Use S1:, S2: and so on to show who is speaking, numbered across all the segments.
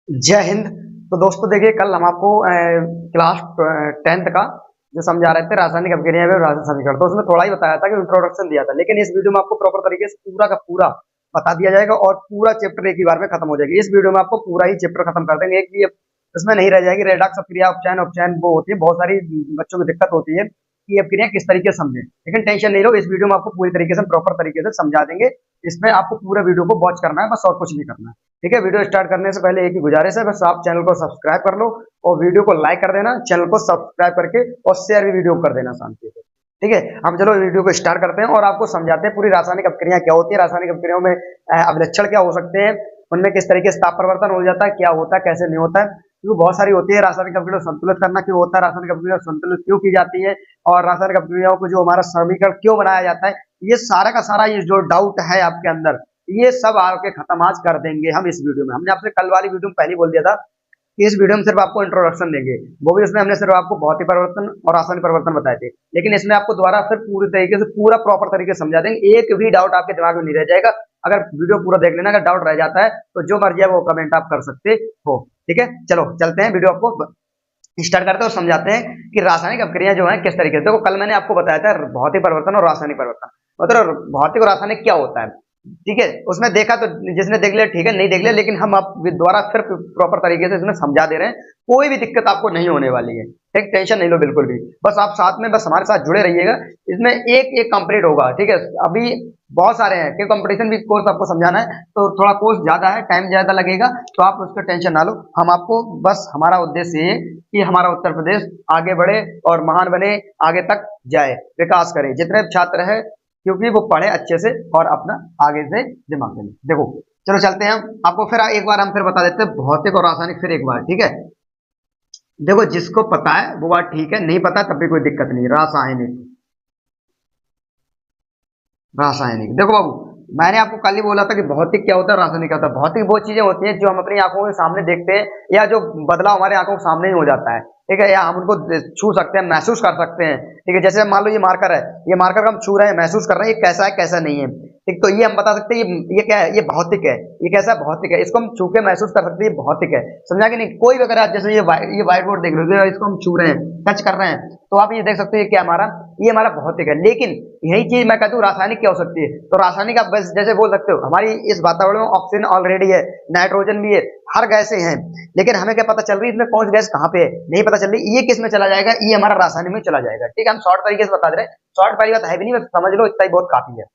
S1: जय हिंद। तो दोस्तों देखिए, कल हम आपको क्लास 10th का जो समझा रहे थे रासायनिक अभिक्रिया में रासायनिक समीकरण, तो उसमें थोड़ा ही बताया था कि इंट्रोडक्शन दिया था, लेकिन इस वीडियो में आपको प्रॉपर तरीके से पूरा का पूरा बता दिया जाएगा और पूरा चैप्टर एक ही बार में खत्म हो जाएगी। इस वीडियो में आपको पूरा ही चैप्टर खत्म कर देंगे, एक भी इसमें नहीं रह जाएगी। रेडॉक्स अभिक्रिया, उपचयन उपचयन वो होती है, बहुत सारी बच्चों को दिक्कत होती है कि अभिक्रिया किस तरीके से समझे, लेकिन टेंशन नहीं लो, इस वीडियो में आपको पूरी तरीके से प्रॉपर तरीके से समझा देंगे। इसमें आपको पूरा वीडियो को वॉच करना है, बस और कुछ नहीं करना है। ठीक है, वीडियो स्टार्ट करने से पहले एक ही गुजारिश है, बस आप चैनल को सब्सक्राइब कर लो और वीडियो को लाइक कर देना, चैनल को सब्सक्राइब करके और शेयर भी वीडियो कर देना शांति से। ठीक है, हम चलो वीडियो को स्टार्ट करते हैं और आपको समझाते हैं पूरी रासायनिक अभिक्रिया क्या होती है, रासायनिक अभिक्रियाओं में अभिलक्षण क्या हो सकते हैं, उनमें किस तरीके से ताप परिवर्तन हो जाता है, क्या होता है, कैसे नहीं होता है, क्योंकि बहुत सारी होती है। रासायनिक अभिक्रिया संतुलित करना क्यों होता है, रासायनिक अभिक्रिया संतुलित क्यों की जाती है, और रासायनिक अभिक्रियाओं को जो हमारा समीकरण क्यों बनाया जाता है, ये सारा का सारा ये जो डाउट है आपके अंदर, ये सब आके खत्म आज कर देंगे हम इस वीडियो में। हमने आपसे कल वाली वीडियो में पहले बोल दिया था कि इस वीडियो में सिर्फ आपको इंट्रोडक्शन देंगे, वो भी उसमें हमने सिर्फ आपको भौतिक परिवर्तन और रासायनिक परिवर्तन बताए थे, लेकिन इसमें आपको दोबारा फिर पूरी तरीके से पूरा प्रॉपर तरीके से समझा देंगे, एक भी डाउट आपके दिमाग में नहीं रह जाएगा। अगर वीडियो पूरा देख लेना, अगर डाउट रह जाता है तो जो मर्जी है वो कमेंट आप कर सकते हो। ठीक है, चलो चलते हैं, वीडियो आपको स्टार्ट करते हैं और समझाते हैं कि रासायनिक अभिक्रिया जो है किस तरीके से। देखो, कल मैंने आपको बताया था भौतिक परिवर्तन और रासायनिक परिवर्तन, मतलब भौतिक और रासायनिक क्या होता है। ठीक है, उसमें देखा तो जिसने देख लिया ठीक है, नहीं देख लिया, लेकिन हम आप दोबारा फिर प्रॉपर तरीके से इसमें समझा दे रहे हैं, कोई भी दिक्कत आपको नहीं होने वाली है। ठीक, टेंशन नहीं लो बिल्कुल भी, बस आप साथ में बस हमारे साथ जुड़े रहिएगा। इसमें एक एक कंप्लीट होगा। ठीक है, अभी बहुत सारे हैं क्योंकि कंपटीशन भी कोर्स आपको समझाना है, तो थोड़ा कोर्स ज्यादा है, टाइम ज्यादा लगेगा, तो आप उसका टेंशन ना लो। हम आपको बस, हमारा उद्देश्य ये कि हमारा उत्तर प्रदेश आगे बढ़े और महान बने, आगे तक जाए, विकास करे, जितने छात्र है, क्योंकि वो पढ़े अच्छे से और अपना आगे से दिमाग में। देखो, चलो चलते हैं हम आपको फिर एक बार हम फिर बता देते हैं भौतिक और रासायनिक फिर एक बार। ठीक है, देखो जिसको पता है वो बात ठीक है, नहीं पता तब भी कोई दिक्कत नहीं। रासायनिक, रासायनिक देखो बाबू, मैंने आपको कल ही बोला था कि भौतिक क्या होता है, रासायनिक क्या होता है। भौतिक वो चीजें होती हैं जो हम अपनी आंखों के सामने देखते हैं, या जो बदलाव हमारे आंखों के सामने ही हो जाता है। ठीक है, या हम उनको छू सकते हैं, महसूस कर सकते हैं। ठीक है, जैसे मान लो ये मार्कर है, ये मार्कर हम छू रहे हैं, महसूस कर रहे हैं, ये कैसा है कैसा नहीं है। ठीक, तो ये हम बता सकते हैं ये क्या है, ये भौतिक है। ये कैसा है, भौतिक है, इसको हम छू के महसूस कर सकते हैं, ये भौतिक है। समझा कि नहीं? कोई भी अगर आप जैसे ये व्हाइट बोर्ड देख लो, इसको हम छू रहे हैं, टच कर रहे हैं, तो आप ये देख सकते हो ये क्या हमारा, ये हमारा भौतिक है। लेकिन यही चीज मैं कहता हूँ रासायनिक क्या हो सकती है, तो रासायनिक आप बस जैसे बोल सकते हो हमारी इस वातावरण में ऑक्सीजन ऑलरेडी है, नाइट्रोजन भी है, हर गैसें हैं, लेकिन हमें क्या पता चल रही है इसमें कौन सी गैस कहाँ पे है, नहीं पता चल रही, ये किस में चला जाएगा, ये हमारा रासायनिक में चला जाएगा। ठीक है, हम शॉर्ट तरीके से बता दे रहे हैं, शॉर्ट वाली बात है भी नहीं, बस समझ लो, इतना ही बहुत काफी है।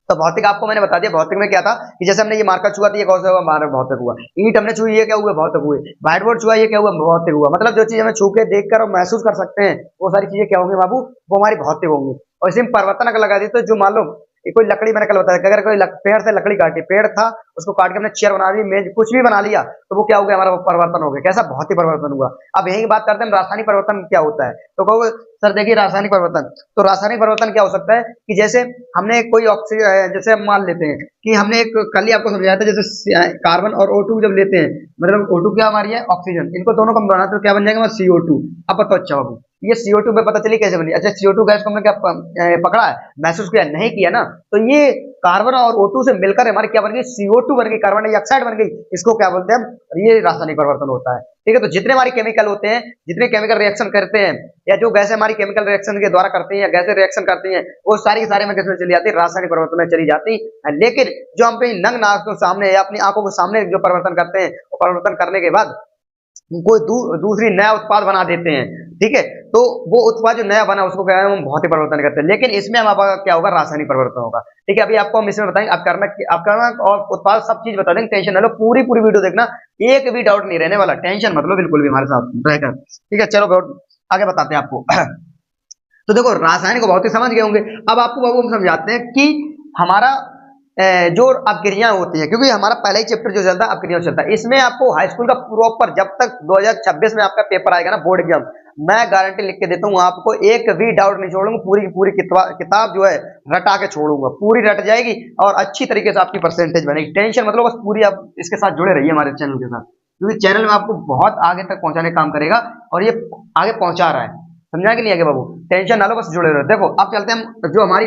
S1: तो भौतिक आपको मैंने बता दिया, भौतिक में क्या था कि जैसे हमने ये मार्कर छुआ था, ये कौन सा हुआ, हमारा भौतिक हुआ। ईंट हमने छुई, ये क्या हुआ, भौतिक हुए। व्हाइट बोर्ड छुआ, ये क्या हुआ, भौतिक हुआ। मतलब जो चीज हमें छू के देखकर और महसूस कर सकते हैं, वो सारी चीजें क्या होंगी बाबू, वो हमारी भौतिक होंगी। और इसी में परिवर्तन अगर लगा दी तो जो मान लो कोई लकड़ी, मैंने कल बताया कि अगर कोई पेड़ से लकड़ी काटी, पेड़ था उसको काट के हमने चेयर बना ली, मेज, कुछ भी बना लिया, तो वो क्या हो गया, हमारा परिवर्तन हो गया। कैसा, भौतिक परिवर्तन हुआ। अब यही बात करते हैं रासायनिक परिवर्तन क्या होता है। तो कहोगे सर देखिए रासायनिक परिवर्तन, तो रासायनिक परिवर्तन क्या हो सकता है कि जैसे हमने कोई ऑक्सीजन, जैसे हम मान लेते हैं कि हमने एक कल ही आपको समझाया था, जैसे कार्बन और O2 जब लेते हैं, मतलब O2 क्या हमारी है, ऑक्सीजन, इनको दोनों को बनाते तो क्या बन जाएगा, CO2। अब बताओ अच्छा बाबू, ये CO2 पे पता चली कैसे बनी। अच्छा, CO2 गैस को हमने क्या पकड़ा है, महसूस किया नहीं किया ना, तो ये कार्बन और O2 से मिलकर हमारी क्या बन गई, CO2 बन गई, कार्बन डाइऑक्साइड बन गई। इसको क्या बोलते हैं हम, ये रासायनिक परिवर्तन होता है। ठीक है, तो जितने हमारे केमिकल होते हैं, जितने केमिकल रिएक्शन करते हैं, या जो गैसें हमारी केमिकल रिएक्शन के द्वारा करती हैं, या गैसें रिएक्शन करती हैं, वो सारी की सारी में किसमें चली जाती है, रासायनिक परिवर्तन में चली जाती है। लेकिन जो हम अपनी नंग नाक के सामने या अपनी आंखों के सामने जो परिवर्तन करते हैं, वो परिवर्तन करने के बाद कोई दूसरी नया उत्पाद बना देते हैं। ठीक है, तो वो उत्पाद जो नया बना उसको क्या है, हम भौतिक परिवर्तन करते हैं, लेकिन इसमें हमारा क्या होगा, रासायनिक परिवर्तन होगा। ठीक है, अभी आपको हम इसमें बताएंगे, आप करना और उत्पाद सब चीज बता देंगे, टेंशन ना लो, पूरी पूरी वीडियो देखना, एक भी डाउट नहीं रहने वाला, टेंशन मतलब बिल्कुल भी हमारे साथ रहकर। ठीक है, चलो आगे बताते हैं आपको। तो देखो, रासायनिक को भौतिक समझ गए होंगे। अब आपको बाबू हम समझाते हैं कि हमारा जो अपक्रियाएं होती है, क्योंकि हमारा पहला ही चैप्टर जो चलता है अपक्रिया चलता है, इसमें आपको हाई स्कूल का प्रॉपर, जब तक 2026 में आपका पेपर आएगा ना, बोर्ड एग्जाम, मैं गारंटी लिख के देता हूँ आपको, एक भी डाउट नहीं छोड़ूंगा, पूरी की पूरी किताब जो है रटा के छोड़ूंगा, पूरी रट जाएगी और अच्छी तरीके से आपकी परसेंटेज बनेगी। टेंशन मतलब बस पूरी आप इसके साथ जुड़े रहिए हमारे चैनल के साथ, क्योंकि चैनल में आपको बहुत आगे तक पहुंचाने का काम करेगा और ये आगे पहुंचा रहा है। समझा कि नहीं आगे बाबू, टेंशन ना लो, बस जुड़े रहो। देखो अब चलते हैं हम, जो हमारी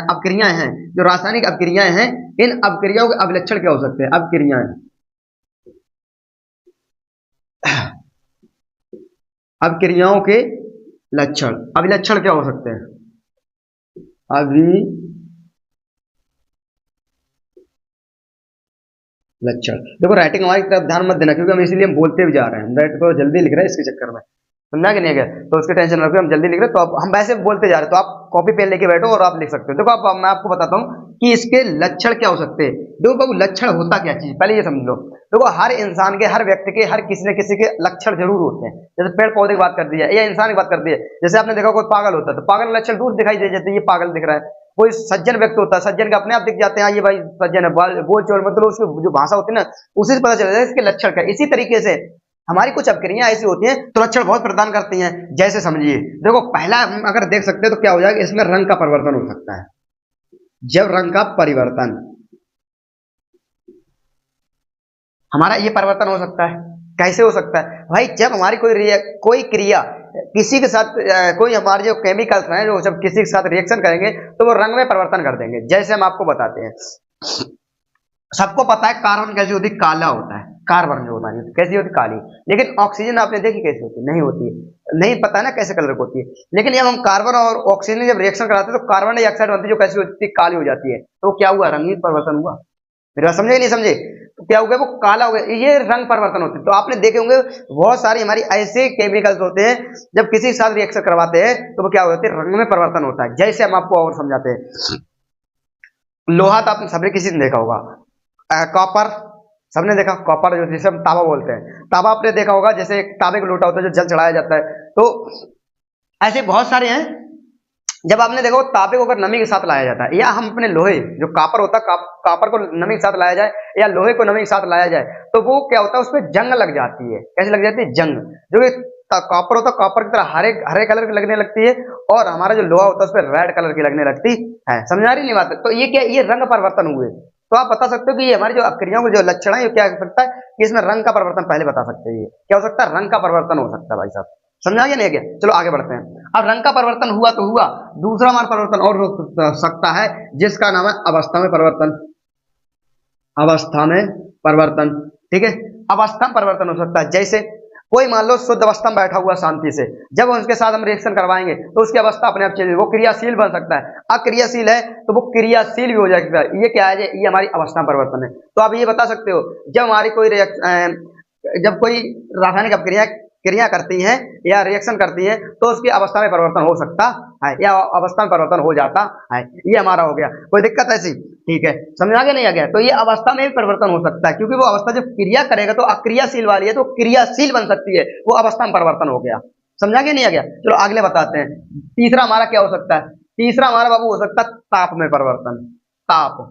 S1: अपक्रियाएं हैं, जो रासायनिक अपक्रियाएं हैं, इन अपक्रियाओं के अभिलक्षण क्या हो सकते हैं, अपक्रियाएं। अब क्रियाओं के लक्षण, अभिलक्षण क्या हो सकते हैं? अभिलक्षण, देखो राइटिंग हमारी तरफ ध्यान मत देना, क्योंकि हम इसीलिए हम बोलते भी जा रहे हैं, हम राइट को जल्दी लिख रहे हैं इसके चक्कर में, समझा कि नहीं गया? तो उसके टेंशन रखो, हम जल्दी लिख रहे हैं, तो अब हम वैसे बोलते जा रहे हैं, तो आप कॉपी पेन लेके बैठो और आप लिख सकते हो। देखो अब मैं आपको बताता हूँ कि इसके लक्षण क्या हो सकते हैं। देखो बाबू, लक्षण होता क्या चीज, पहले ये समझ लो। देखो हर इंसान के, हर व्यक्ति के, हर किसी न किसी के लक्षण जरूर होते हैं। जैसे पेड़ पौधे की बात कर दी है या इंसान की बात कर दी है, जैसे आपने देखा कोई पागल होता है तो पागल लक्षण दूर दिखाई दे जाते हैं, ये पागल दिख रहा है। कोई सज्जन व्यक्ति होता है, सज्जन के अपने आप दिख जाते हैं, ये भाई सज्जन है, बोल चोल, मतलब उसकी जो भाषा होती है ना, उसी से पता चलता है इसके लक्षण क्या। इसी तरीके से हमारी कुछ अपक्रियाएं ऐसी होती हैं तो लक्षण बहुत प्रदान करती हैं। जैसे समझिए, देखो पहला हम अगर देख सकते हैं तो क्या हो जाएगा, इसमें रंग का परिवर्तन हो सकता है। जब रंग का परिवर्तन, हमारा ये परिवर्तन हो सकता है, कैसे हो सकता है भाई? जब हमारी कोई क्रिया किसी के साथ कोई हमारे जो केमिकल्स हैं जो जब किसी के साथ रिएक्शन करेंगे तो वो रंग में परिवर्तन कर देंगे। जैसे हम आपको बताते हैं, सबको पता है कार्बन कैसी होती है, काला होता है। कार्बन जो होता है कैसी होती है, काली। लेकिन ऑक्सीजन आपने देखी कैसी होती है, नहीं होती है, नहीं पता है ना कैसे कलर होती है। लेकिन जब हम कार्बन और ऑक्सीजन जब रिएक्शन कराते हैं तो कार्बन डाइऑक्साइड बनती है जो कैसी होती है, काली हो जाती है। तो क्या हुआ, रंगीन परिवर्तन हुआ। मेरी बात समझे नहीं समझे? तो क्या हो गया, वो काला हो गया, ये रंग परिवर्तन होते हैं। तो आपने देखे होंगे बहुत सारी हमारी ऐसे केमिकल्स होते हैं जब किसी के साथ रिएक्शन करवाते हैं तो वो क्या होता है, रंग में परिवर्तन होता है। जैसे हम आपको और समझाते हैं, लोहा तो आपने सबने किसी ने देखा होगा, कॉपर सबने देखा, कॉपर जो जिसे हम तांबा बोलते हैं, तांबा आपने देखा होगा, जैसे एक तांबे का लोटा होता है जो जल चढ़ाया जाता है। तो ऐसे बहुत सारे हैं। जब आपने देखो तांबे को अगर नमी के साथ लाया जाता है, या हम अपने लोहे जो कॉपर होता है, कॉपर को नमी के साथ लाया जाए या लोहे को नमी के साथ लाया जाए तो वो क्या होता है, उसमें जंग लग जाती है। कैसे लग जाती है, जंग। जो कि कॉपर होता है, कॉपर की तरह हरे हरे कलर की लगने लगती है, और हमारा जो लोहा होता है उस पर रेड कलर की लगने लगती है। समझ आ रही नहीं बात? तो ये क्या, ये रंग परिवर्तन हुए। तो आप बता सकते हो कि ये हमारी जो अपक्रियाओं के जो लक्षण है ये क्या हो सकता है, कि इसमें रंग का परिवर्तन पहले बता सकते हैं। ये क्या हो सकता है, रंग का परिवर्तन हो सकता है भाई साहब। समझा गया नहीं गया? चलो आगे बढ़ते हैं। अब रंग का परिवर्तन हुआ तो हुआ, दूसरा हमारा परिवर्तन और हो सकता है जिसका नाम है अवस्था में परिवर्तन। अवस्था में परिवर्तन, ठीक है, अवस्था में परिवर्तन हो सकता है। जैसे कोई मान लो शुद्ध अवस्था में बैठा हुआ शांति से, जब उसके साथ हम रिएक्शन करवाएंगे तो उसकी अवस्था अपने आप चेंज, वो क्रियाशील बन सकता है। अक्रियाशील है तो वो क्रियाशील भी हो जाएगा। ये क्या है, ये हमारी अवस्था परिवर्तन है। तो आप ये बता सकते हो, जब हमारी कोई जब कोई रासायनिक अपक्रिया क्रिया करती हैं या रिएक्शन करती हैं तो उसकी अवस्था में परिवर्तन हो सकता है या अवस्था में परिवर्तन हो जाता है। ये हमारा हो गया, कोई दिक्कत ऐसी? ठीक है, समझ आ गया नहीं आ गया? तो ये अवस्था में भी परिवर्तन हो सकता है, क्योंकि वो अवस्था जब क्रिया करेगा तो अक्रियाशील वाली है तो क्रियाशील बन सकती है, वो अवस्था में परिवर्तन हो गया। समझा गया नहीं आ गया? चलो अगले बताते हैं। तीसरा हमारा क्या हो सकता है? तीसरा हमारा बाबू हो सकता है ताप में परिवर्तन। ताप,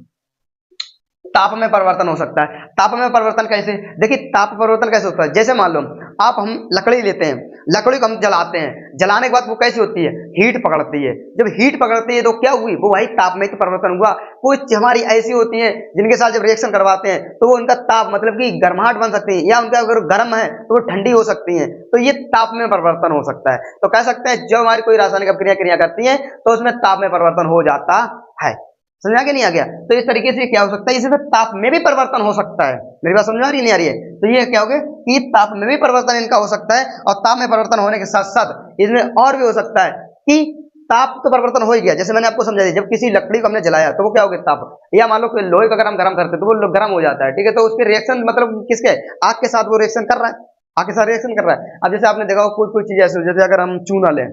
S1: ताप में परिवर्तन हो सकता है। ताप में परिवर्तन कैसे? देखिए ताप परिवर्तन कैसे होता है, जैसे मान लो आप, हम लकड़ी लेते हैं, लकड़ी को हम जलाते हैं, जलाने के बाद वो कैसी होती है, हीट पकड़ती है। जब हीट पकड़ती है तो क्या हुई, वो वही ताप में परिवर्तन हुआ। कुछ हमारी ऐसी होती हैं जिनके साथ जब रिएक्शन करवाते हैं तो वो उनका ताप मतलब कि गर्माहट बन सकती है, या उनका अगर गर्म है तो वो ठंडी हो सकती है। तो ये ताप में परिवर्तन हो सकता है। तो कह सकते हैं जब हमारी कोई रासायनिक अपक्रिया क्रिया करती है तो उसमें ताप में परिवर्तन हो जाता है। समझ आ गया नहीं आ गया? तो इस तरीके से क्या हो सकता है, इसमें ताप में भी परिवर्तन हो सकता है। मेरी बात समझ आ रही नहीं आ रही है? तो ये क्या हो गया कि ताप में भी परिवर्तन इनका हो सकता है, और ताप में परिवर्तन होने के साथ साथ इसमें और भी हो सकता है कि ताप तो परिवर्तन हो ही गया। जैसे मैंने आपको समझा दिया, जब किसी लकड़ी को हमने जलाया तो वो क्या हो गया, ताप। या मान लो कि लोहे को अगर हम गर्म करते तो वो गर्म हो जाता है, ठीक है। तो उसके रिएक्शन मतलब किसके, आग के साथ वो रिएक्शन कर रहा है, आग के साथ रिएक्शन कर रहा है। अब जैसे आपने देखा कोई कोई चीज ऐसी, जैसे अगर हम चूना लें,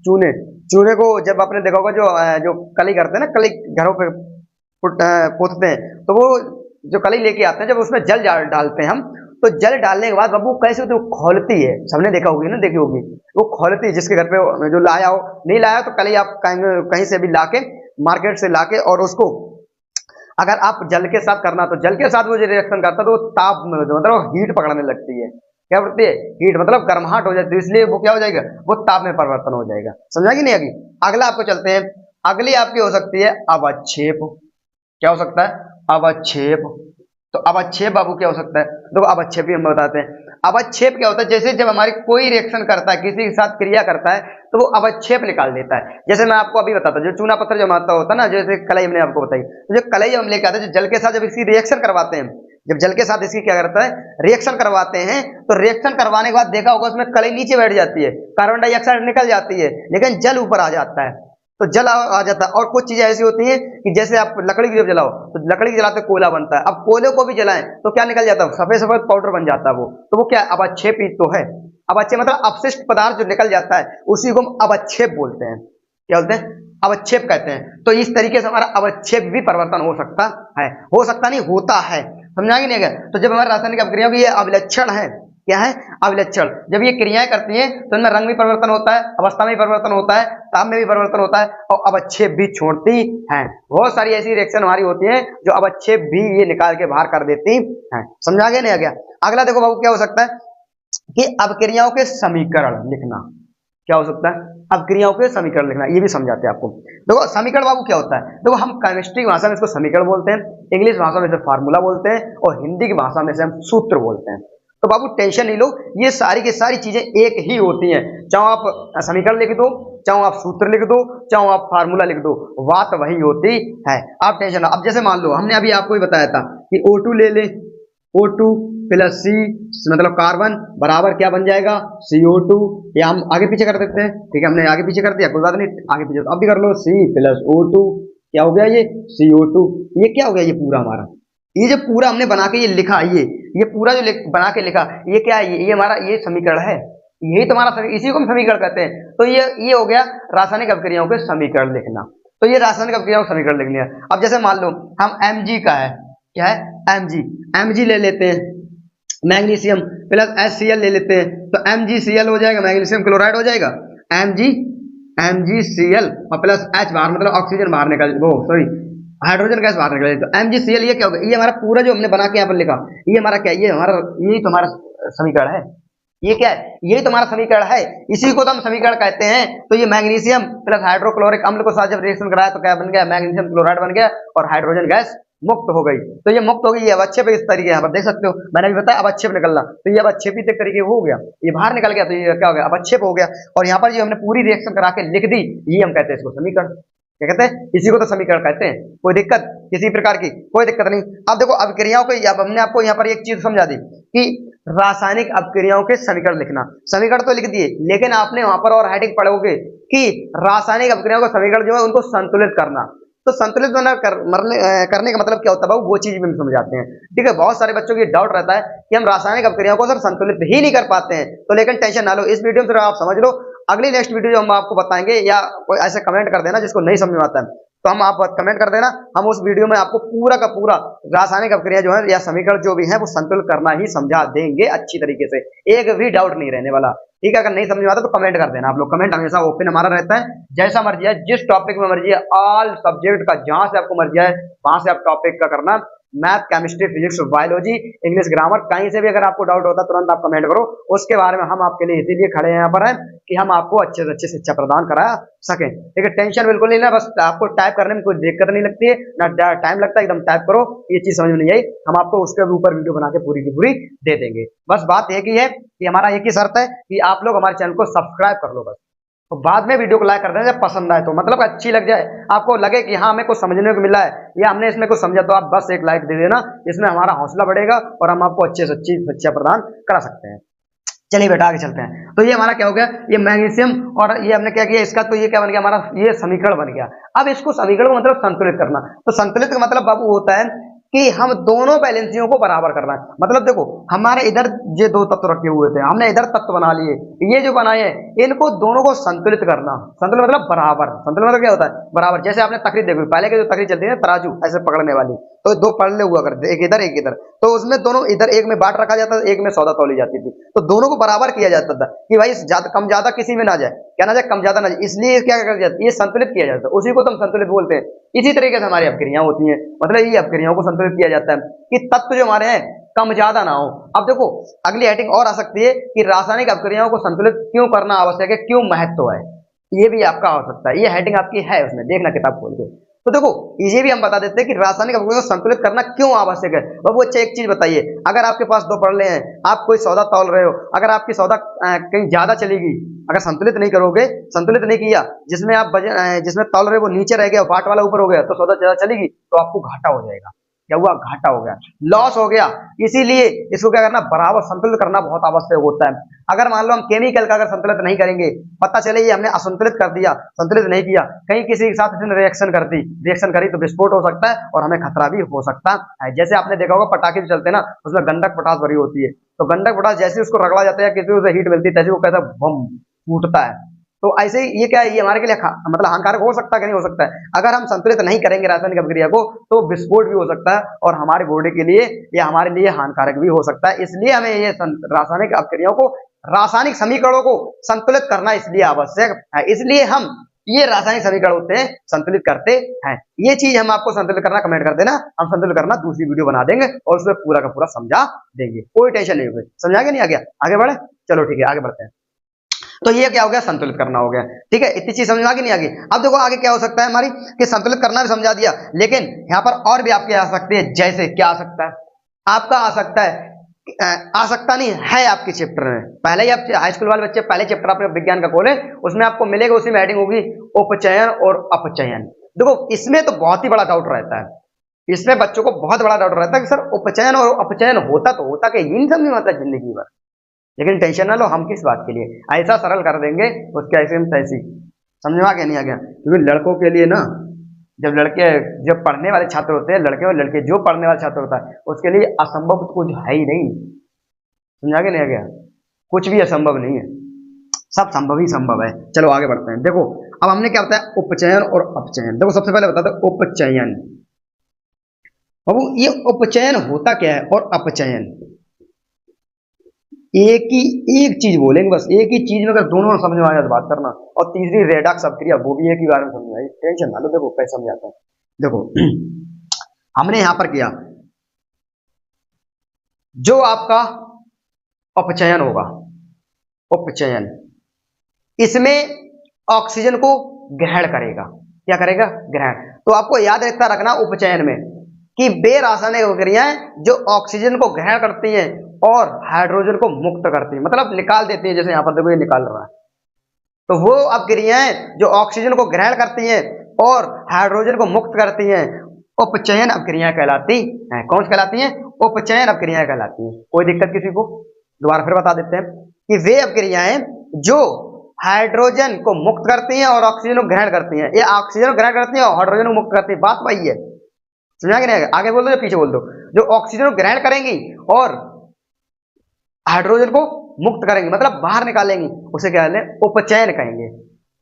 S1: चूने चूने को जब आपने देखा होगा जो कली करते हैं ना, कली घरों पे पोतते हैं, तो वो जो कली लेके आते हैं, जब उसमें जल डालते हैं हम, तो जल डालने के बाद वो कैसे होती है, वो खौलती है। सबने देखा होगी ना, देखी होगी, वो खौलती है। जिसके घर पे जो लाया हो, नहीं लाया तो कली आप कहीं से भी लाके, मार्केट से लाके, और उसको अगर आप जल के साथ करना तो जल के साथ वो जो रिएक्शन करता है तो वो ताप मतलब हीट पकड़ने लगती है। क्या करती है, हीट मतलब गर्माहट हो जाती है, इसलिए वो क्या हो जाएगा, वो ताप में परिवर्तन हो जाएगा। समझा कि नहीं? अभी अगला आपको चलते हैं। अगली आपकी हो सकती है अवक्षेप। क्या हो सकता है, अवक्षेप। तो अवक्षेप बाबू क्या हो सकता है, देखो अवक्षेप भी हम बताते हैं। अवक्षेप क्या होता है, जैसे जब हमारी कोई रिएक्शन करता है, किसी के साथ क्रिया करता है तो वो अवक्षेप निकाल देता है। जैसे मैं आपको अभी बताता हूँ, जो चूना पत्थर जमाता होता है ना, जैसे कलई हमने आपको बताई, तो जो कलई हम लेके आते हैं, जो जल के साथ जब इसकी रिएक्शन करवाते हैं जब जल के साथ इसकी क्या करता है, रिएक्शन करवाते हैं, तो रिएक्शन करवाने के बाद देखा होगा उसमें कली नीचे बैठ जाती है, कार्बन डाइऑक्साइड निकल जाती है, लेकिन जल ऊपर आ जाता है। तो जल आ जाता है। और कुछ चीजें ऐसी होती हैं कि जैसे आप लकड़ी की जब जलाओ तो लकड़ी की जलाते कोयला बनता है, अब कोयले को भी जलाएं तो क्या निकल जाता है, सफेद सफेद पाउडर बन जाता है वो, तो वो क्या अवक्षेप ही तो है। अवक्षेप मतलब अपशिष्ट पदार्थ जो निकल जाता है उसी को हम अवक्षेप बोलते हैं। क्या बोलते हैं, अवक्षेप कहते हैं। तो इस तरीके से हमारा अवक्षेप भी परिवर्तन हो सकता है, हो सकता नहीं, होता है, समझा कि नहीं गया। तो जब हमारे रासायनिक अभिक्रियाओं की ये अभिलक्षण है, क्या है, अभिलक्षण, जब ये क्रियाएं करती हैं तो इनमें रंग भी परिवर्तन होता है, अवस्था में भी परिवर्तन होता है, ताप में भी परिवर्तन होता है और अवक्षेप भी छोड़ती हैं। बहुत सारी ऐसी रिएक्शन हमारी होती हैं जो अवक्षेप भी ये निकाल के बाहर कर देती हैं। समझा गया नहीं गया। अगला देखो बाबू क्या हो सकता है कि अभिक्रियाओं के समीकरण लिखना। क्या हो सकता है, अभिक्रियाओं के समीकरण लिखना, ये भी समझाते हैं आपको। देखो समीकरण बाबू क्या होता है, देखो हम केमिस्ट्री की भाषा में इसको समीकरण बोलते हैं, इंग्लिश भाषा में इसे फार्मूला बोलते हैं और हिंदी की भाषा में से हम सूत्र बोलते हैं। तो बाबू टेंशन नहीं लो, ये सारी की सारी चीजें एक ही होती हैं, चाहे आप समीकरण लिख दो, चाहे आप सूत्र लिख दो, चाहे आप फार्मूला लिख दो, बात वही होती है। आप टेंशन, अब जैसे मान लो हमने अभी आपको ही बताया था कि O2 ले ले, O2 प्लस C मतलब कार्बन बराबर क्या बन जाएगा, CO2, या हम आगे पीछे कर देते हैं, ठीक है, हमने आगे पीछे कर दिया, कोई बात नहीं, आगे पीछे अब भी कर लो, C प्लस O2 क्या हो गया, ये CO2, ये क्या हो गया, ये पूरा हमारा, ये जो पूरा हमने बना के ये लिखा, ये पूरा जो बना के लिखा, ये क्या है, ये हमारा ये समीकरण है, यही तुम्हारा, इसी को हम समीकरण कहते हैं। तो ये हो गया रासायनिक अभिक्रियाओं के समीकरण लिखना। तो ये रासायनिक अभिक्रियाओं का समीकरण लिख लिया। अब जैसे मान लो हम Mg का है, क्या है, Mg ले लेते हैं, मैग्नीशियम प्लस HCl ले लेते हैं, तो MgCl हो जाएगा, मैग्नीशियम क्लोराइड हो जाएगा, MgCl और प्लस H बाहर मतलब ऑक्सीजन बाहर निकल, वो सॉरी हाइड्रोजन गैस बाहर निकल, तो MgCl ये क्या होगा, ये हमारा पूरा जो हमने बना के यहाँ पर लिखा, ये हमारा क्या, ये हमारा, यही तो हमारा समीकरण है, ये क्या है, यही तुम्हारा समीकरण है, इसी को तो हम समीकरण कहते हैं। तो ये मैग्नीशियम प्लस हाइड्रोक्लोरिक अम्ल को साथ जब रिएक्शन कराया तो क्या बन गया, मैग्नीशियम क्लोराइड बन गया और हाइड्रोजन गैस मुक्त हो गई। तो ये मुक्त हो गई, ये अवक्षेप इस तरीके यहाँ पर देख सकते हो, मैंने भी बताया अवक्षेप निकलना, तो ये अवक्षेप ही तरीके हो गया, ये बाहर निकल गया, तो ये क्या हो गया, अवक्षेप हो गया। और यहाँ पर जो हमने पूरी रिएक्शन करा के लिख दी, ये हम कहते हैं इसको समीकरण, क्या कहते हैं, इसी को तो समीकरण कहते हैं। कोई दिक्कत किसी प्रकार की, कोई दिक्कत नहीं। अब देखो अभिक्रियाओं को, अब हमने आपको यहाँ पर एक चीज समझा दी कि रासायनिक अभिक्रियाओं के समीकरण लिखना, समीकरण तो लिख दिए, लेकिन आपने वहां पर और हेडिंग पढ़ोगे कि रासायनिक अभिक्रियाओं का समीकरण जो है उनको संतुलित करना। तो संतुलित करने का मतलब क्या होता है बाबू, वो चीज भी हम समझाते हैं, ठीक है। बहुत सारे बच्चों की डाउट रहता है कि हम रासायनिक अभिक्रियाओं को सर संतुलित ही नहीं कर पाते हैं, तो लेकिन टेंशन ना लो, इस वीडियो में आप समझ लो, अगली नेक्स्ट वीडियो जो हम आपको बताएंगे, या कोई ऐसे कमेंट कर देना जिसको नहीं समझ में आता है तो हम आप कमेंट कर देना, हम उस वीडियो में आपको पूरा का पूरा रासायनिक अभिक्रिया जो है या समीकरण जो भी है वो संतुलित करना ही समझा देंगे अच्छी तरीके से, एक भी डाउट नहीं रहने वाला, ठीक है। अगर नहीं समझ में आता तो कमेंट कर देना, आप लोग कमेंट हमेशा ओपन हमारा रहता है, जैसा मर्जी है, जिस टॉपिक में मर्जी है, ऑल सब्जेक्ट का जहां से आपको मर्जी है वहां से आप टॉपिक का करना, math, chemistry, physics, biology, English, grammar, कहीं से भी अगर आपको डाउट होता है तुरंत आप कमेंट करो, उसके बारे में हम आपके लिए इसीलिए खड़े हैं यहाँ पर है कि हम आपको अच्छे से अच्छी शिक्षा प्रदान करा सकें, ठीक है। टेंशन बिल्कुल नहीं ना, बस आपको टाइप करने में कोई दिक्कत नहीं लगती है, ना टाइम लगता है, एकदम टाइप करो, ये चीज समझ में नहीं आई हम आपको उसके ऊपर वीडियो बना के पूरी की पूरी दे देंगे। बस बात एक ही है कि हमारा एक ही शर्त है कि आप लोग हमारे चैनल को सब्सक्राइब कर लो बस, तो बाद में वीडियो को लाइक कर देना जब पसंद आए, तो मतलब अच्छी लग जाए, आपको लगे कि हाँ हमें कुछ समझने को मिला है या हमने इसमें कुछ समझा, तो आप बस एक लाइक दे देना, इसमें हमारा हौसला बढ़ेगा और हम आपको अच्छे से अच्छी शिक्षा प्रदान करा सकते हैं। चलिए बेटा आगे चलते हैं। तो ये हमारा क्या हो गया, ये मैग्नीशियम और ये हमने क्या किया इसका, तो ये क्या बन गया हमारा, ये समीकरण बन गया। अब इसको समीकरण को मतलब संतुलित करना, तो संतुलित का मतलब बाबू होता है कि हम दोनों बैलेंसियों को बराबर करना है। मतलब देखो हमारे इधर ये दो तत्व रखे हुए थे, हमने इधर तत्व बना लिए, ये जो बनाए हैं इनको दोनों को संतुलित करना। संतुलित मतलब बराबर, संतुलित मतलब क्या होता है, बराबर। जैसे आपने तकरीर देखी, पहले के जो तकरीर चलती है तराजू ऐसे पकड़ने वाली, तो दो पड़ले हुआ करते, एक इधर एक इधर, तो उसमें दोनों इधर एक में बाट रखा जाता था, एक में सौदा तौली जाती थी, तो दोनों को बराबर किया जाता था कि भाई कम ज्यादा किसी में ना जाए, क्या ना जाए, कम ज्यादा ना जाए, इसलिए क्या कर जाता है, ये संतुलित किया जाता है, उसी को तो हम संतुलित बोलते हैं। इसी तरीके से हमारी अभिक्रियाएं होती हैं, मतलब ये अभिक्रियाओं को संतुलित किया जाता है कि तत्व जो हमारे हैं कम ज्यादा ना हो। अब देखो अगली हेडिंग और आ सकती है कि रासायनिक अभिक्रियाओं को संतुलित क्यों करना आवश्यक है, क्यों महत्व है, ये भी आपका हो सकता है, ये हेडिंग आपकी है, उसमें देखना किताब खोल के। तो देखो ये भी हम बता देते हैं कि रासायनिक अभिक्रियाओं को संतुलित करना क्यों आवश्यक है। बाबू अच्छा एक चीज बताइए, अगर आपके पास दो पड़ले हैं, आप कोई सौदा तौल रहे हो, अगर आपकी सौदा कहीं ज्यादा चलेगी, अगर संतुलित नहीं करोगे, संतुलित नहीं किया, जिसमें आप जिसमें तौल रहे हो वो नीचे रह गया, बाट वाला ऊपर हो गया, तो सौदा ज्यादा चलेगी तो आपको घाटा हो जाएगा, क्या हुआ, घाटा हो गया, लॉस हो गया। इसीलिए इसको क्या करना, बराबर संतुलित करना बहुत आवश्यक होता है। अगर मान लो हम केमिकल का अगर संतुलित नहीं करेंगे, पता चले ये हमने असंतुलित कर दिया, संतुलित नहीं किया, कहीं किसी के साथ इसने रिएक्शन कर दी, रिएक्शन करी तो विस्फोट हो सकता है और हमें खतरा भी हो सकता है। जैसे आपने देखा होगा पटाखे जो चलते हैं ना, उसमें गंधक पोटास भरी होती है, तो गंधक पोटास जैसे उसको रगड़ा जाता है, किसी उसे हीट मिलती है, तैसे वो कैसा बम फूटता है। तो ऐसे ही ये क्या है, ये हमारे के लिए मतलब हानिकारक हो सकता है कि नहीं हो सकता है। अगर हम संतुलित नहीं करेंगे रासायनिक अभिक्रिया को तो विस्फोट भी हो सकता है और हमारे बॉडी के लिए या हमारे लिए हानिकारक भी हो सकता है। इसलिए हमें ये रासायनिक अभिक्रियाओं को, रासायनिक समीकरणों को संतुलित करना इसलिए आवश्यक है। इसलिए हम ये रासायनिक समीकरण होते हैं संतुलित करते हैं। ये चीज हम आपको संतुलित करना कमेंट कर देना, हम संतुलित करना दूसरी वीडियो बना देंगे और उसमें पूरा का पूरा समझा देंगे, कोई टेंशन नहीं होगी। समझा के नहीं आ गया, आगे बढ़े, चलो ठीक है आगे बढ़ते हैं। तो ये क्या हो गया, संतुलित करना हो गया, ठीक है। इतनी चीज समझ में आ गई नहीं आ गई। अब देखो आगे क्या हो सकता है हमारी, कि संतुलित करना भी समझा दिया, लेकिन यहाँ पर और भी आपके आ सकते हैं। जैसे क्या आ सकता है, आपका आ सकता है, आ सकता नहीं है आपके चैप्टर में, पहले ही आप हाई स्कूल वाले बच्चे पहले चैप्टर अपने विज्ञान का खोले, उसमें आपको मिलेगा, उसी में हेडिंग होगी उपचयन और अपचयन। देखो इसमें तो बहुत ही बड़ा डाउट रहता है, इसमें बच्चों को बहुत बड़ा डाउट रहता है कि सर उपचयन और अपचयन होता तो होता क्या, यही समझ में आता है जिंदगी भर। लेकिन टेंशन ना लो, हम किस बात के लिए, ऐसा सरल कर देंगे उसके ऐसे में तैसी। समझ में आ गया नहीं आ गया, क्योंकि लड़कों के लिए ना, जब लड़के, जब पढ़ने वाले छात्र होते हैं, लड़के और लड़के जो पढ़ने वाले छात्र होता है उसके लिए असंभव तो कुछ है ही नहीं। समझा के नहीं आ गया, कुछ भी असंभव नहीं है, सब संभव ही संभव है। चलो आगे बढ़ते हैं। देखो अब हमने क्या बताया, उपचयन और अपचयन। देखो सबसे पहले बताते हैं उपचयन। बाबू ये उपचयन होता क्या है और अपचयन, एक चीज बोलेंगे बस, एक ही चीज में अगर दोनों समझ में आया तो बात करना। और तीसरी रेडॉक्स अभिक्रिया, वो भी एक ही बार में समझ में आई, टेंशन ना लो। देखो कैसे समझाता हूं, देखो हमने यहां पर किया, जो आपका अपचयन होगा, उपचयन, इसमें ऑक्सीजन को ग्रहण करेगा। क्या करेगा, ग्रहण। तो आपको याद रखना उपचयन में कि वे रासायनिक अभिक्रियाएं जो ऑक्सीजन को ग्रहण करती हैं और हाइड्रोजन को मुक्त करती है, मतलब निकाल देती है। जैसे यहाँ पर देखो ये निकाल रहा है, तो वो अभिक्रियाएं जो ऑक्सीजन को ग्रहण करती हैं और हाइड्रोजन को मुक्त करती हैं, उपचयन अभिक्रियाएं कहलाती हैं। कौन सी कहलाती हैं, उपचयन अभिक्रियाएं कहलाती हैं। कोई दिक्कत किसी को, दोबारा फिर बता देते हैं कि वे अभिक्रियाएं जो हाइड्रोजन को मुक्त करती हैं और ऑक्सीजन को ग्रहण करती हैं, ये ऑक्सीजन को ग्रहण करती हैं और हाइड्रोजन को मुक्त करती है, बात वही है। समझा कि नहीं, आगे बोल दो या पीछे बोल दो। जो ऑक्सीजन को ग्रहण करेंगी और हाइड्रोजन को मुक्त करेंगे, मतलब बाहर निकालेंगे, उसे क्या कहते हैं, उपचयन कहेंगे।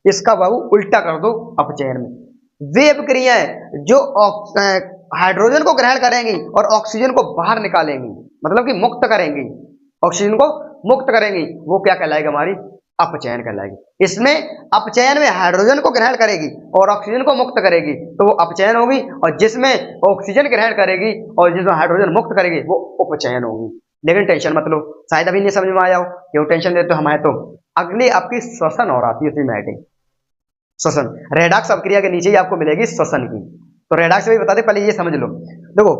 S1: इसका बाबू उल्टा कर दो अपचयन में। वे अभिक्रियाएं जो हाइड्रोजन को ग्रहण करेंगी और ऑक्सीजन को बाहर निकालेंगी, मतलब कि मुक्त करेंगी, ऑक्सीजन को मुक्त करेंगी, वो क्या कहलाएगी, हमारी अपचयन कहलाएगी। इसमें अपचयन में हाइड्रोजन को ग्रहण करेगी और ऑक्सीजन को मुक्त करेगी तो वो अपचयन होगी, और जिसमें ऑक्सीजन ग्रहण करेगी और जिसमें हाइड्रोजन मुक्त करेगी वो उपचयन होगी। लेकिन टेंशन मत लो, शायद अभी नहीं समझ में आया हो, क्यों टेंशन देते हो हमारे। तो अगली आपकी श्वसन और आती है, उसी में हेडिंग श्वसन। रेडॉक्स अभिक्रिया के नीचे ही आपको मिलेगी श्वसन की। तो रेडॉक्स भी बता दे, पहले ये समझ लो। देखो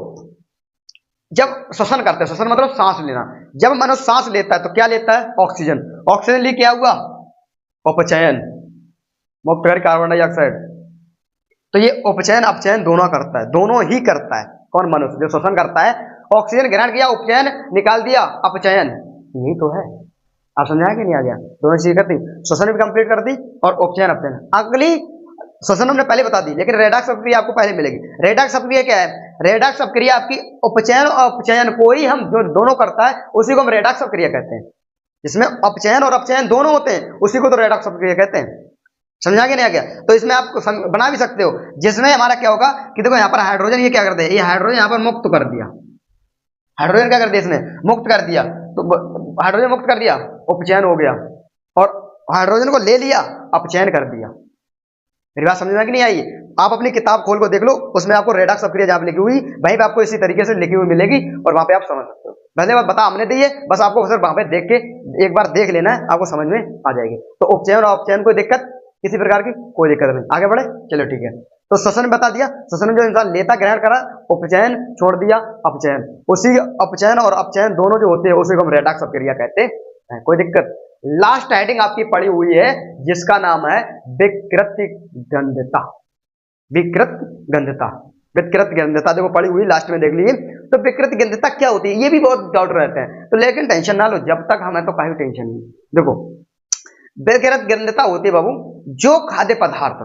S1: जब श्वसन करते हैं, श्वसन मतलब सांस लेना, जब मनुष्य सांस लेता है तो क्या लेता है, ऑक्सीजन। ऑक्सीजन लिए क्या हुआ, उपचयन, मुक्त कर कार्बन डाइऑक्साइड। तो ये उपचयन अपचयन दोनों करता है, दोनों ही करता है। कौन, मनुष्य। जो श्वसन करता है, ऑक्सीजन ग्रहण किया, उपचयन, निकाल दिया, अपचयन, यही तो है। आप समझाया कि नहीं आ गया, दोनों चीज करती, श्वसन भी कंप्लीट कर दी और उपचयन अपचयन। अगली श्वसन हमने पहले बता दी, लेकिन रेडॉक्स अभिक्रिया आपको पहले मिलेगी। रेडॉक्स अभिक्रिया क्या है, रेडॉक्स अभिक्रिया आपकी उपचयन और अपचयन को ही हम जो दोनों करता है उसी को हम रेडॉक्स अभिक्रिया कहते हैं। जिसमें अपचयन और अपचयन दोनों होते हैं उसी को तो रेडॉक्स अभिक्रिया कहते हैं। समझा के नहीं आ गया, तो इसमें आप बना भी सकते हो, जिसमें हमारा क्या होगा कि देखो यहाँ पर हाइड्रोजन ये क्या करते हैं, ये हाइड्रोजन यहाँ पर मुक्त कर दिया, हाइड्रोजन क्या कर दिया, इसने मुक्त कर दिया, तो हाइड्रोजन मुक्त कर दिया, उपचयन हो गया, और हाइड्रोजन को ले लिया, अपचयन कर दिया। मेरी बात समझ में कि नहीं आई। आप अपनी किताब खोल को देख लो, उसमें आपको रेडॉक्स अभिक्रिया जहां लिखी हुई वहीं पे आपको इसी तरीके से लिखी हुई मिलेगी और वहां पे आप समझ सकते हो। पहले बात बता हमने दी है, बस आपको सिर्फ वहां पे देख के एक बार देख लेना है, आपको समझ में आ जाएगी। तो उपचयन और अपचयन कोई दिक्कत, किसी प्रकार की कोई दिक्कत नहीं। आगे बढ़े, चलो ठीक है। तो श्वसन बता दिया, श्वसन में जो इंसान लेता ग्रहण करा, उपचयन छोड़ दिया, अपचयन, उसी अपचयन और अपचयन दोनों जो होते हैं उसी को हम रेडॉक्स अभिक्रिया कहते हैं। कोई दिक्कत। लास्ट हेडिंग आपकी पड़ी हुई है जिसका नाम है विकृत गंधता। विकृत गंधता, विकृत गंधता देखो पड़ी हुई लास्ट में देख लीजिए। तो विकृत गंधता क्या होती है, ये भी बहुत डाउट रहते हैं, तो लेकिन टेंशन ना लो, जब तक हमें तो काफी टेंशन नहीं। देखो विकृत गंधता होती है बाबू, जो खाद्य पदार्थ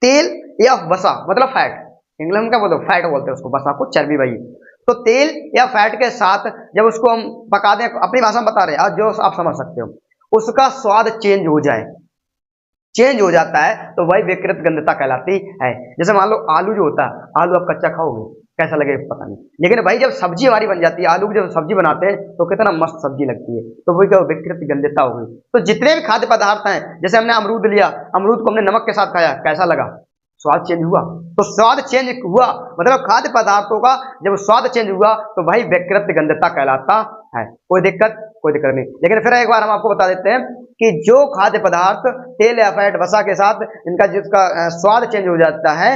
S1: तेल या वसा मतलब फैट, इंग्लिश में क्या बोलते हैं, फैट बोलते हैं उसको, वसा को चर्बी भाई, तो तेल या फैट के साथ जब उसको हम पका दें, अपनी भाषा में बता रहे हैं आज जो आप समझ सकते हो, उसका स्वाद चेंज हो जाए, चेंज हो जाता है, तो वही विकृत गंधता कहलाती है। जैसे मान लो आलू जो होता है, आलू आप कच्चा खाओगे कैसा लगेगा पता नहीं, लेकिन भाई जब सब्जी हमारी बन जाती है, आलू की जब सब्जी बनाते हैं तो कितना मस्त सब्जी लगती है, तो वही क्या विकृत गंधता हो गई। तो जितने भी खाद्य पदार्थ हैं, जैसे हमने अमरूद लिया, अमरूद को हमने नमक के साथ खाया, कैसा लगा, स्वाद चेंज हुआ, तो स्वाद चेंज हुआ मतलब खाद्य पदार्थों का जब स्वाद चेंज हुआ तो भाई विकृत गंधता कहलाता है। कोई दिक्कत नहीं। लेकिन फिर एक बार हम आपको बता देते हैं कि जो खाद्य पदार्थ तेल या फैट वसा के साथ इनका जिसका स्वाद चेंज हो जाता है,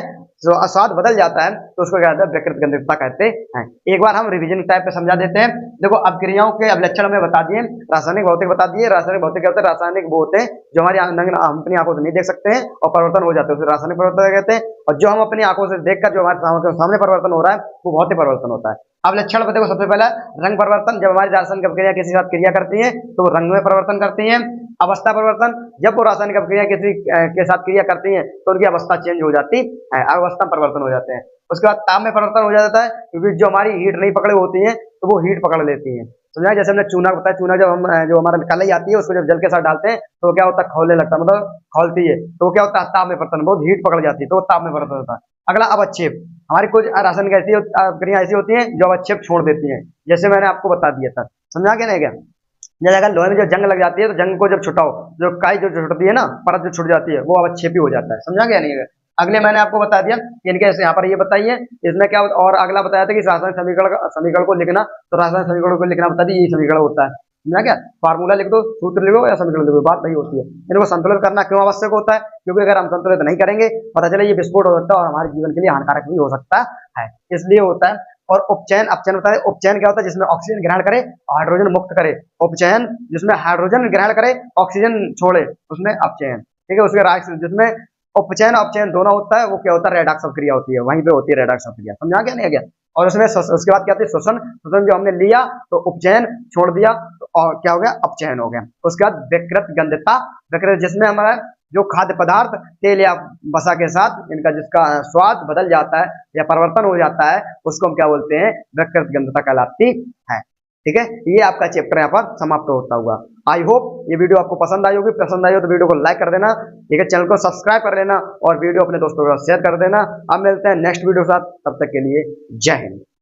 S1: स्वाद बदल जाता है, तो उसको क्या कहते हैं, विकृत गंधता कहते हैं। एक बार हम रिवीजन टाइप पे समझा देते हैं। देखो अपक्रियाओं के अवलक्षण में बता दिए, रासायनिक भौतिक बता दिए। रासायनिक भौतिक क्या होता है, रासायनिक वो होते हैं जो हमारी अपनी आंखों से नहीं देख सकते हैं और परिवर्तन हो जाते हैं, उसे रासायनिक परिवर्तन कहते हैं। और जो हम अपनी आंखों से देखकर जो हमारे सामने परिवर्तन हो रहा है वो भौतिक परिवर्तन होता है। अब लक्षण देखो, सबसे पहला रंग परिवर्तन, जब हमारी रासायनिक अपक्रिया किसी के साथ क्रिया करती है तो वो रंग में परिवर्तन करती है। अवस्था परिवर्तन, जब वो रासायनिक अपक्रिया किसी के साथ क्रिया करती है तो उनकी अवस्था चेंज हो जाती है, अवस्था परिवर्तन हो जाते हैं। उसके बाद ताप में परिवर्तन हो जाता है, क्योंकि जो हमारी हीट नहीं पकड़े होती है तो वो हीट पकड़ लेती है। समझा, जैसे हमने चूना बताया, चूना जब हम जो हमारा कलाई आती है उसको जब जल के साथ डालते हैं तो क्या होता है, खौलने लगता है, मतलब खौलती है, तो क्या होता है, ताप में परिवर्तन, बहुत हीट पकड़ जाती है तो ताप में परिवर्तन होता है। अगला अवक्षेप, हमारी कुछ रासायनिक ऐसी क्रिया ऐसी होती है जो अवक्षेप छोड़ देती है, जैसे मैंने आपको बता दिया था, समझा क्या नहीं क्या। जैसे अगर लोहे में जो जंग लग जाती है तो जंग को जब छुटाओ, जो काई जो छुटती है ना, परत जो छुट जाती है, वो अवक्षेपी हो जाता है, समझा क्या नहीं है। अगले मैंने आपको बता दिया इनके, यहाँ पर ये बताइए इसमें क्या, और अगला बताया था कि रासायनिक समीकरण को लिखना, तो रासायनिक समीकरण को लिखना बता दी, यही समीकरण होता है, समझा क्या। फार्मूला लिख दो, सूत्र लिखो या समीकरण लिखो, बात वही होती है। इनको संतुलित करना क्यों आवश्यक होता है, क्योंकि अगर हम संतुलित नहीं करेंगे पता चले ये विस्फोट हो सकता है और हमारे जीवन के लिए हानिकारक भी हो सकता है, इसलिए होता है। और उपचयन, अपचयन बताए, उपचयन क्या होता है, जिसमें ऑक्सीजन ग्रहण करे हाइड्रोजन मुक्त करे, उपचयन जिसमें हाइड्रोजन ग्रहण करे ऑक्सीजन छोड़े, उसमें अपचयन, ठीक है। उसके राइट जिसमें उपचयन अपचयन दोनों होता है, वो क्या होता है, रेडॉक्स क्रिया होती है, वहीं पे होती है रेडॉक्स क्रिया, समझा क्या नहीं गया। और उसमें उसके बाद क्या होती है, शोषण, शोषण जो हमने लिया तो उपचयन छोड़ दिया तो और क्या हो गया, अपचयन हो गया। उसके बाद विकृत गंधता, विकृत जिसमें हमारा जो खाद्य पदार्थ तेल या वसा के साथ इनका जिसका स्वाद बदल जाता है या परिवर्तन हो जाता है, उसको हम क्या बोलते हैं, विकृत गंधता कहलाती है, ठीक है। ये आपका चैप्टर यहाँ पर समाप्त होता हुआ। आई होप ये वीडियो आपको पसंद आई होगी, पसंद आई हो तो वीडियो को लाइक कर देना, ठीक है, चैनल को सब्सक्राइब कर लेना और वीडियो अपने दोस्तों के साथ शेयर कर देना। अब मिलते हैं नेक्स्ट वीडियो के साथ, तब तक के लिए जय हिंद।